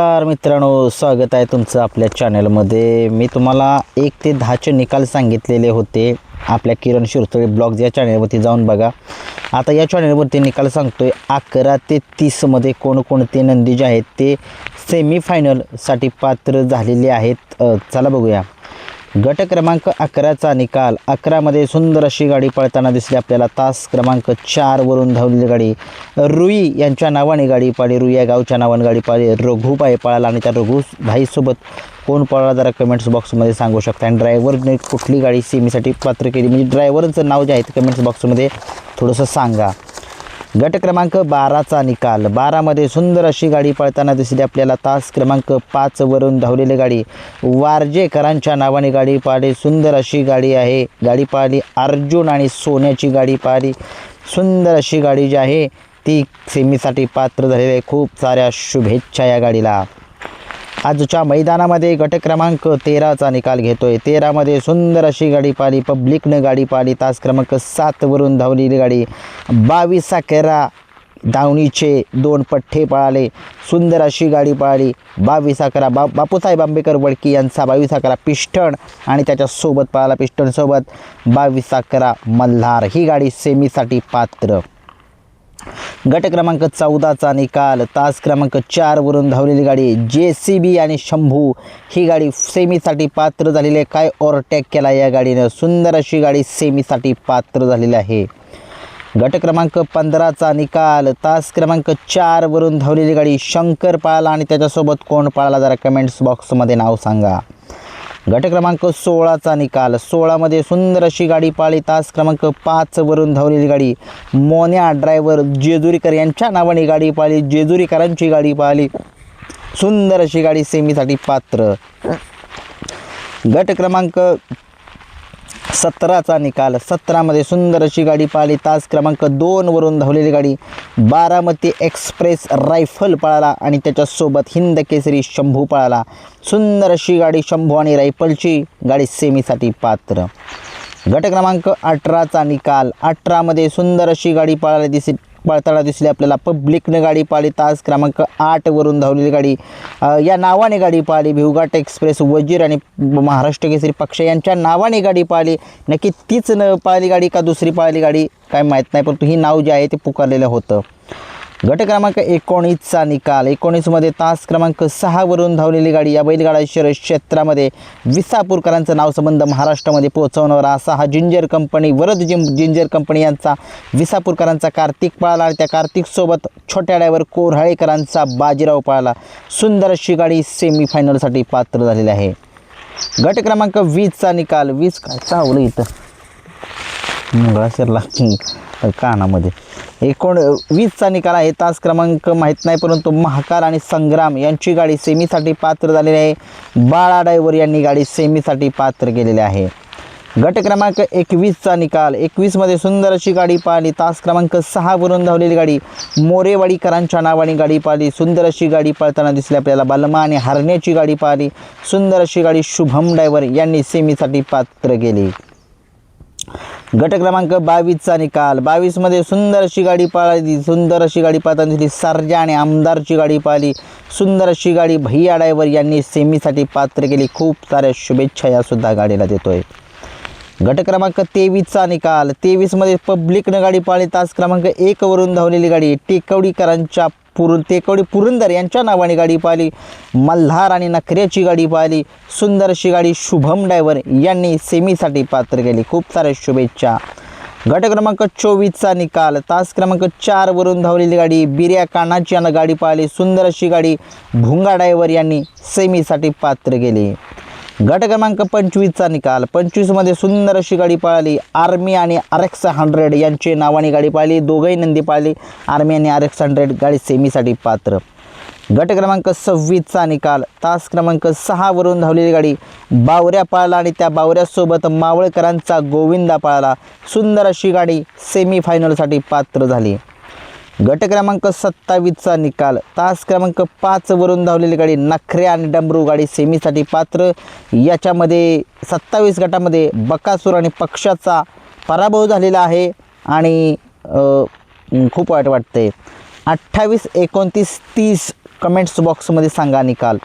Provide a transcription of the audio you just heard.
नमस्कार मित्रांनो, स्वागत आहे तुमचं आपल्या चॅनलमध्ये। मी तुम्हाला 1 ते 10चे निकाल सांगितलेले होते आपल्या किरण शिरतोळे ब्लॉग्स या चॅनलवरती जाऊन बघा। आता या चॅनलवरती निकाल सांगतोय 11 ते 30 मध्ये कोणकोणते नंदी जे आहेत ते सेमीफायनलसाठी पात्र झालेले आहेत। चला बघूया। गट क्रमांक 11चा निकाल। 11 मध्ये सुंदर अशी गाडी पळताना दिसली आपल्याला। तास क्रमांक 4 वरून धावलेली गाडी रुई यांच्या नावाने गाडी पाळली। रुई या गावच्या नावाने गाडी पाळली। रघुभाई पळाला आणि त्या रघुभाई सोबत कोण पळाला जरा कमेंट्स बॉक्समध्ये सांगू शकता। आणि ड्रायव्हरने कुठली गाडी सेमीसाठी पात्र केली म्हणजे ड्रायव्हरचं नाव जे आहे ते कमेंट्स बॉक्समध्ये थोडंसं सांगा। गट क्रमांक 12चा निकाल। 12 मध्ये सुंदर अशी गाडी पळताना दिसली आपल्याला। तास क्रमांक 5 वरून धावलेली गाडी वारजेकरांच्या नावाने गाडी पाळली। सुंदर अशी गाडी आहे, गाडी पाळली। अर्जुन आणि सोन्याची गाडी पाळली। सुंदर अशी गाडी जी आहे ती सेमीसाठी पात्र झालेली आहे। खूप साऱ्या शुभेच्छा या गाडीला। आजच्या मैदानामध्ये गट क्रमांक 13चा निकाल घेतोय। 13 मध्ये सुंदर अशी गाडी पाळली, पब्लिकनं गाडी पाळली। तास क्रमांक 7 वरून धावलेली गाडी 22-11 धावणीचे 2 पठ्ठे पळाले। सुंदर अशी गाडी पाळली। 22-11 बापूसाहेब आंबेकर वडकी यांचा 22-11 पिस्टन आणि त्याच्यासोबत पळाला पिस्टन सोबत 22-11 मल्हार। ही गाडी सेमीसाठी पात्र। गट क्रमांक 14चा निकाल। तास क्रमांक 4 वरून धावलेली गाडी JCB आणि शंभू ही गाडी सेमीसाठी पात्र झालेली आहे। काय ओव्हरटेक केला या गाडीनं। सुंदर अशी गाडी सेमीसाठी पात्र झालेली आहे। गट क्रमांक 15चा निकाल। तास क्रमांक 4 वरून धावलेली गाडी शंकर पळाला आणि त्याच्यासोबत कोण पळाला जरा कमेंट्स बॉक्समध्ये नाव सांगा। गट क्रमांक 16चा निकाल। 16 मध्ये सुंदर अशी गाडी पाळली। तास क्रमांक 5 वरून धावलेली गाडी मोन्या ड्रायव्हर जेजुरीकर यांच्या नावाने गाडी पाळली। जेजुरीकरांची गाडी पाळली। सुंदर अशी गाडी सेमीसाठी पात्र। गट क्रमांक 17चा निकाल। 17 मध्ये सुंदर अशी गाडी पाळली। तास क्रमांक 2 वरून धावलेली गाडी बारामती एक्सप्रेस रायफल पळाला आणि त्याच्यासोबत हिंद केसरी शंभू पळाला। सुंदर अशी गाडी शंभू आणि रायफलची गाडी सेमीसाठी पात्र। गट क्रमांक 18चा निकाल। 18 मध्ये सुंदर अशी गाडी पळताना दिसली आपल्याला। पब्लिकनं गाडी पाळली। तास क्रमांक 8 वरून धावलेली गाडी या नावाने गाडी पाळली। भिवघाट एक्सप्रेस वजीर आणि महाराष्ट्र केसरी पक्ष यांच्या नावाने गाडी पाळली। नक्की तीच पाळली गाडी का दुसरी पाळली गाडी काय माहीत नाही, परंतु ही नाव जे आहे ते पुकारलेलं होतं। गट क्रमांक 19चा निकाल। 19 मध्ये तास क्रमांक 6 वरून धावलेली गाडी या बैलगाडा शर्यत क्षेत्रामध्ये विसापूरकरांचं नाव संबंध महाराष्ट्रामध्ये पोहोचवणारा असा हा ginger company Varad ginger company यांचा विसापूरकरांचा कार्तिक पळाला आणि त्या कार्तिकसोबत छोट्या ड्रायव्हर कोऱ्हाळेकरांचा बाजीराव पळाला। सुंदर अशी गाडी सेमीफायनलसाठी पात्र झालेली आहे। गट क्रमांक 20चा निकाल। 20 काय चावलं इथं मुंगळा कानामध्ये। 19चा निकाल आहे। तास क्रमांक माहीत नाही, परंतु महाकाल आणि संग्राम यांची गाडी सेमीसाठी पात्र झालेली आहे। बाळा ड्रायव्हर यांनी गाडी सेमीसाठी पात्र केलेली आहे। गट क्रमांक 21चा निकाल। 21 मध्ये सुंदर अशी गाडी पाळली। तास क्रमांक 6 वरून धावलेली गाडी मोरेवाडीकरांच्या नावाने गाडी पाळली। सुंदर अशी गाडी पळताना दिसली आपल्याला। बलमा आणि हरण्याची गाडी पाळली। सुंदर अशी गाडी शुभम ड्रायव्हर यांनी सेमीसाठी पात्र केली। गट क्रमांक 22चा निकाल। 22 मध्ये सुंदर अशी गाडी पाळली। सुंदर अशी गाडी पाळताना दिसली। सर्जा आणि आमदारची गाडी पाळली। सुंदर अशी गाडी भैया ड्रायव्हर यांनी सेमीसाठी पात्र केली। खूप साऱ्या शुभेच्छा या सुद्धा गाडीला देतोय। गट क्रमांक 23चा निकाल। 23 मध्ये पब्लिकनं गाडी पाळली। तास क्रमांक 1 वरून धावलेली गाडी टेकवडीकरांच्या टेकवडी पुरंदर यांच्या नावाने गाडी पाळली। मल्हार आणि नखऱ्याची गाडी पाळली। सुंदर अशी गाडी शुभम ड्रायव्हर यांनी सेमीसाठी पात्र केली। खूप साऱ्या शुभेच्छा। गट क्रमांक 24चा निकाल। तास क्रमांक 4 वरून धावलेली गाडी बिर्या कानाची गाडी पाळली। सुंदर अशी गाडी भुंगा ड्रायव्हर यांनी सेमीसाठी पात्र केली। गट क्रमांक 25चा निकाल। 25 मध्ये सुंदर अशी गाडी पाळली। आर्मी आणि RX 100 यांचे नावाने गाडी पाळली। दोघंही नंदी पाळली। आर्मी आणि RX 100 गाडी सेमीसाठी पात्र। गट क्रमांक 26चा निकाल। तास क्रमांक 6 वरून धावलेली गाडी बावऱ्या पळाला आणि त्या बावऱ्यासोबत मावळकरांचा गोविंदा पळाला। सुंदर अशी गाडी सेमीफायनलसाठी पात्र झाली। गट क्रमांक 27चा निकाल। तास क्रमांक 5 वरून धावलेली गाडी नखऱ्या आणि डमरू गाडी सेमीसाठी पात्र। याच्यामध्ये 27 गटामध्ये बकासूर आणि पक्षाचा पराभव झालेला आहे आणि खूप वाईट वाटते। 28, 29, 30 कमेंट्स बॉक्समध्ये सांगा निकाल.